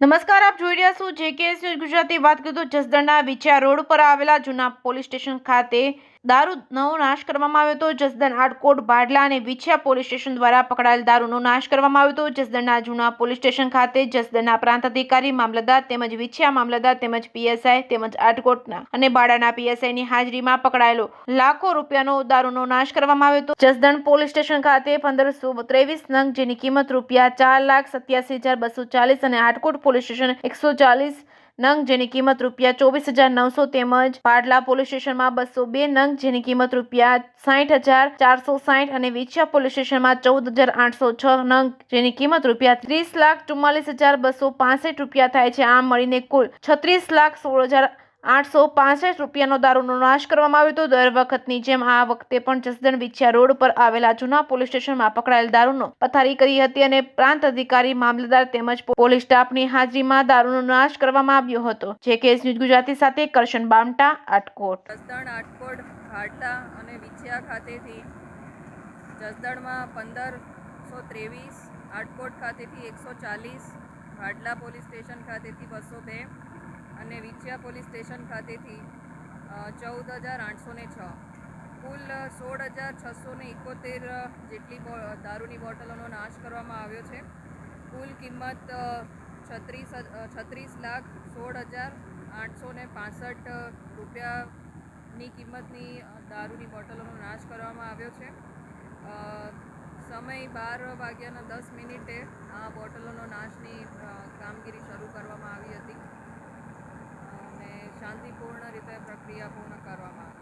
નમસ્કાર, આપ જોઈ રહ્યા છો જેકેએસ ન્યૂઝ ગુજરાતી. વાત કરીએ તો જસદણના વિછિયા રોડ પર આવેલા જૂના પોલીસ સ્ટેશન ખાતે દારૂનો નાશ કરવામાં આવ્યો હતો. જસદણ, આટકોટ, ભાડલા અને વિછિયા પોલીસ સ્ટેશન દ્વારા પકડાયેલ દારૂનો નાશ કરવામાં આવ્યો હતો. જસદણના જૂના પોલીસ સ્ટેશન ખાતે જસદણના પ્રાંત અધિકારી, મામલતદાર તેમજ વિછિયા મામલતદાર તેમજ પીએસઆઈ તેમજ આટકોટના અને બાડાના પીએસઆઈની હાજરીમાં પકડાયેલો લાખો રૂપિયાનો દારૂનો નાશ કરવામાં આવ્યો હતો. જસદણ પોલીસ સ્ટેશન ખાતે 1523 નંગ જેની કિંમત રૂપિયા 4,87,240 અને આટકોટ પોલીસ સ્ટેશન 140 નંગ જેની કિંમત રૂપિયા 24,900 તેમજ પાડલા પોલીસ સ્ટેશનમાં 202 નંગ જેની કિંમત રૂપિયા 60,460 અને વિછિયા પોલીસ સ્ટેશનમાં 14,806 નંગ જેની કિંમત રૂપિયા 30,44,265 રૂપિયા થાય છે. આમ મળીને કુલ 36,16,865 રૂપિયાનો દારૂનો નાશ કરવામાં આવ્યો હતો. દર વખતની જેમ આ વખતે પણ જસદણ વિછિયા રોડ પર આવેલા જૂના પોલીસ સ્ટેશનમાં પકડાયેલ દારૂનો પથારી કરી હતી અને પ્રાંત અધિકારી, મામલતદાર તેમજ પોલીસ સ્ટાફની હાજરીમાં દારૂનો નાશ કરવામાં આવ્યો હતો. જેકેએસ ન્યૂઝ ગુજરાતી સાથે કરશન બામટા, આટકોટ. જસદણ, આટકોટ, ભાડલા અને વિછિયા ખાતેથી જસદણમાં 1523, આટકોટ ખાતેથી 140, ભાડલા પોલીસ સ્ટેશન ખાતેથી 202 અને વિછિયા પોલીસ સ્ટેશન ખાતેથી 14,806 કુલ 16,671 જેટલી દારૂની બોટલોનો નાશ કરવામાં આવ્યો છે. કુલ કિંમત 36,16,865 રૂપિયાની કિંમતની દારૂની બોટલોનો નાશ કરવામાં આવ્યો છે. સમય 12 વાગ્યાના 10 મિનિટે આ બોટલોનો નાશની કામગીરી શરૂ કરવામાં આવી હતી અને શાંતિપૂર્ણ રીતે પ્રક્રિયા પૂર્ણ કરવામાં આવી.